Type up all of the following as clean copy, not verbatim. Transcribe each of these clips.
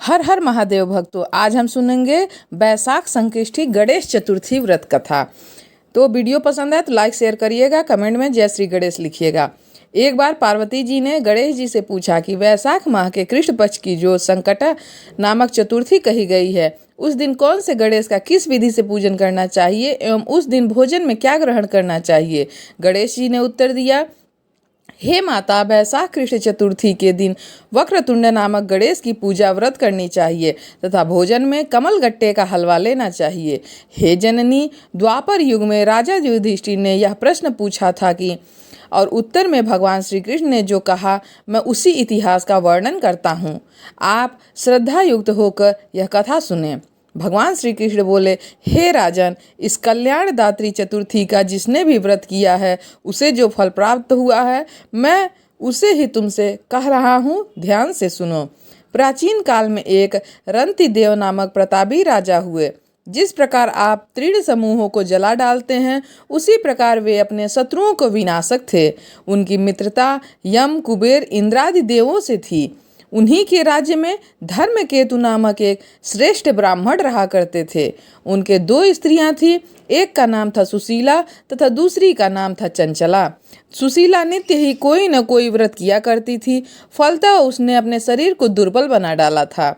हर हर महादेव भक्तों, आज हम सुनेंगे बैसाख संकष्टी गणेश चतुर्थी व्रत कथा। तो वीडियो पसंद है तो लाइक शेयर करिएगा, कमेंट में जय श्री गणेश लिखिएगा। एक बार पार्वती जी ने गणेश जी से पूछा कि वैशाख माह के कृष्ण पक्ष की जो संकटा नामक चतुर्थी कही गई है, उस दिन कौन से गणेश का किस विधि से पूजन करना चाहिए एवं उस दिन भोजन में क्या ग्रहण करना चाहिए। गणेश जी ने उत्तर दिया, हे माता, वैशाख कृष्ण चतुर्थी के दिन वक्रतुंड नामक गणेश की पूजा व्रत करनी चाहिए तथा भोजन में कमल गट्टे का हलवा लेना चाहिए। हे जननी, द्वापर युग में राजा युधिष्ठिर ने यह प्रश्न पूछा था कि और उत्तर में भगवान श्री कृष्ण ने जो कहा, मैं उसी इतिहास का वर्णन करता हूँ। आप श्रद्धा युक्त होकर यह कथा सुने। भगवान श्री कृष्ण बोले, हे राजन, इस कल्याणदात्री चतुर्थी का जिसने भी व्रत किया है उसे जो फल प्राप्त हुआ है, मैं उसे ही तुमसे कह रहा हूँ, ध्यान से सुनो। प्राचीन काल में एक रंतिदेव नामक प्रतापी राजा हुए। जिस प्रकार आप तीर्ण समूहों को जला डालते हैं, उसी प्रकार वे अपने शत्रुओं को विनाशक थे। उनकी मित्रता यम, कुबेर, इंद्रादि देवों से थी। उन्हीं के राज्य में धर्मकेतु नामक एक श्रेष्ठ ब्राह्मण रहा करते थे। उनके दो स्त्रियां थीं, एक का नाम था सुशीला तथा दूसरी का नाम था चंचला। सुशीला नित्य ही कोई न कोई व्रत किया करती थी, फलतः उसने अपने शरीर को दुर्बल बना डाला था।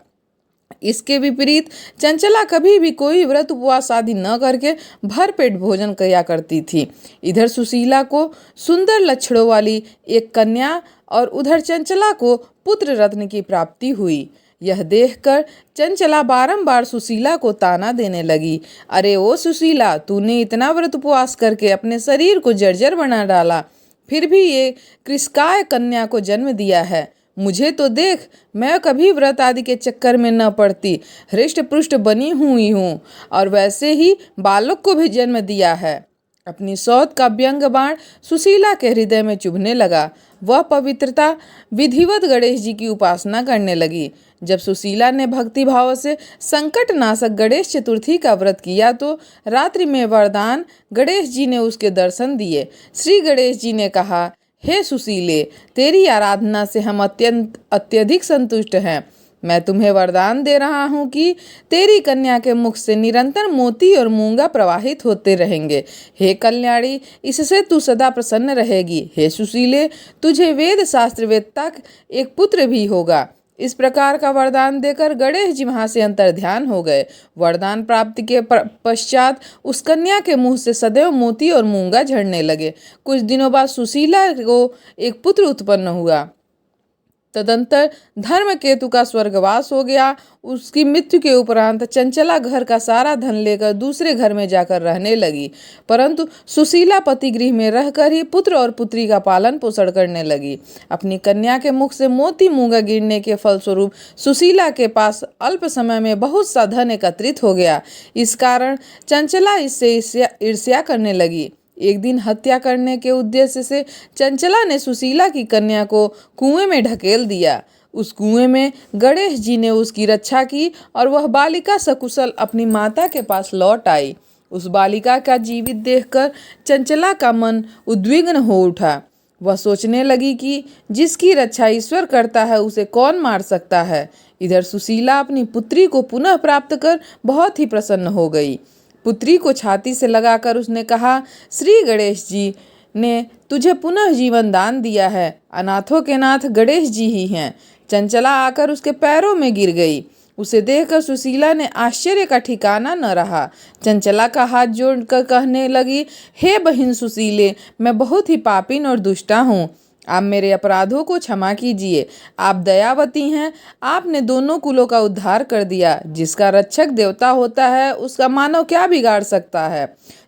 इसके विपरीत चंचला कभी भी कोई व्रत उपवास आदि न करके भरपेट भोजन किया करती थी। इधर सुशीला को सुंदर लक्षणों वाली एक कन्या और उधर चंचला को पुत्र रत्न की प्राप्ति हुई। यह देखकर चंचला बारंबार सुशीला को ताना देने लगी, अरे ओ सुशीला, तूने इतना व्रत उपवास करके अपने शरीर को जर्जर बना डाला, फिर भी ये कृषकाय कन्या को जन्म दिया है। मुझे तो देख, मैं कभी व्रत आदि के चक्कर में न पड़ती, हृष्ट पुष्ट बनी हुई हूँ और वैसे ही बालक को भी जन्म दिया है। अपनी सौत का व्यंग बाण सुशीला के हृदय में चुभने लगा। वह पवित्रता विधिवत गणेश जी की उपासना करने लगी। जब सुशीला ने भक्ति भाव से संकट नाशक गणेश चतुर्थी का व्रत किया तो रात्रि में वरदान गणेश जी ने उसके दर्शन दिए। श्री गणेश जी ने कहा, हे सुशीले, तेरी आराधना से हम अत्यधिक संतुष्ट हैं। मैं तुम्हें वरदान दे रहा हूँ कि तेरी कन्या के मुख से निरंतर मोती और मूंगा प्रवाहित होते रहेंगे। हे कल्याणी, इससे तू सदा प्रसन्न रहेगी। हे सुशीले, तुझे वेद शास्त्र वेदता एक पुत्र भी होगा। इस प्रकार का वरदान देकर गणेश जी वहां से अंतर्ध्यान हो गए। वरदान प्राप्ति के पश्चात उस कन्या के मुंह से सदैव मोती और मूंगा झड़ने लगे। कुछ दिनों बाद सुशीला को एक पुत्र उत्पन्न हुआ। तदंतर धर्मकेतु का स्वर्गवास हो गया। उसकी मृत्यु के उपरांत चंचला घर का सारा धन लेकर दूसरे घर में जाकर रहने लगी, परंतु सुशीला पति गृह में रहकर ही पुत्र और पुत्री का पालन पोषण करने लगी। अपनी कन्या के मुख से मोती मूंगा गिरने के फलस्वरूप सुशीला के पास अल्प समय में बहुत सा धन एकत्रित हो गया। इस कारण चंचला इससे ईर्ष्या करने लगी। एक दिन हत्या करने के उद्देश्य से चंचला ने सुशीला की कन्या को कुएं में ढकेल दिया। उस कुएं में गणेश जी ने उसकी रक्षा की और वह बालिका सकुशल अपनी माता के पास लौट आई। उस बालिका का जीवित देखकर चंचला का मन उद्विग्न हो उठा। वह सोचने लगी कि जिसकी रक्षा ईश्वर करता है उसे कौन मार सकता है। इधर सुशीला अपनी पुत्री को पुनः प्राप्त कर बहुत ही प्रसन्न हो गई। पुत्री को छाती से लगाकर उसने कहा, श्री गणेश जी ने तुझे पुनः जीवन दान दिया है। अनाथों के नाथ गणेश जी ही हैं। चंचला आकर उसके पैरों में गिर गई। उसे देखकर सुशीला ने आश्चर्य का ठिकाना न रहा। चंचला का हाथ जोड़कर कहने लगी, हे बहिन सुशीले, मैं बहुत ही पापिन और दुष्टा हूँ। आप मेरे अपराधों को क्षमा कीजिए। आप दयावती हैं। आपने दोनों कुलों का उद्धार कर दिया। जिसका रक्षक देवता होता है उसका मानव क्या बिगाड़ सकता है।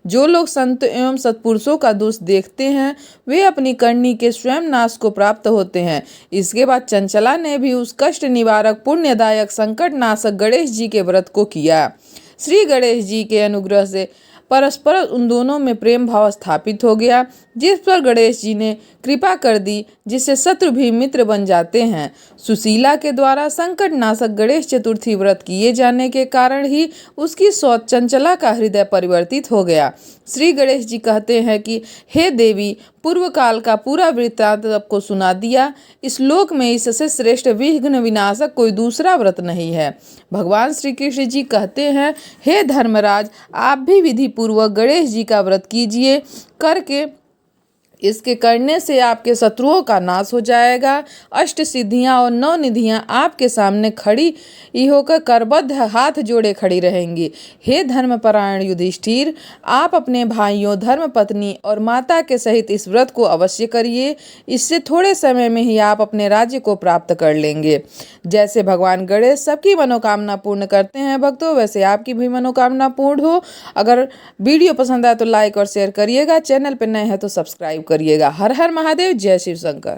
जो लोग संत एवं सत्पुरुषों का दोष देखते हैं वे अपनी करनी के स्वयं नाश को प्राप्त होते हैं। इसके बाद चंचला ने भी उस कष्ट निवारक पुण्यदायक संकट नाशक गणेश जी के व्रत को किया। श्री गणेश जी के अनुग्रह से परस्पर उन दोनों में प्रेम भाव स्थापित हो गया, जिस पर गणेश जी ने कृपा कर दी, जिससे शत्रु भी मित्र बन जाते हैं। सुशीला के द्वारा संकट नाशक गणेश चतुर्थी व्रत किए जाने के कारण ही उसकी सौत चंचला का हृदय परिवर्तित हो गया। श्री गणेश जी कहते हैं कि हे देवी, पूर्व काल का पूरा वृत्तांत आपको सुना दिया। इस श्लोक में इससे श्रेष्ठ विघ्न विनाशक कोई दूसरा व्रत नहीं है। भगवान श्री कृष्ण जी कहते हैं, हे धर्मराज, आप भी विधि पूर्वक गणेश जी का व्रत कीजिए, करके इसके करने से आपके शत्रुओं का नाश हो जाएगा। अष्ट सिद्धियां और 9 निधियां आपके सामने खड़ी होकर करबद्ध हाथ जोड़े खड़ी रहेंगी। हे धर्मपरायण युधिष्ठिर, आप अपने भाइयों, धर्मपत्नी और माता के सहित इस व्रत को अवश्य करिए। इससे थोड़े समय में ही आप अपने राज्य को प्राप्त कर लेंगे। जैसे भगवान गणेश सबकी मनोकामना पूर्ण करते हैं भक्तों, वैसे आपकी भी मनोकामना पूर्ण हो। अगर वीडियो पसंद आए तो लाइक और शेयर करिएगा। चैनल पर नए हैं तो सब्सक्राइब करिएगा। हर हर महादेव, जय शिव शंकर।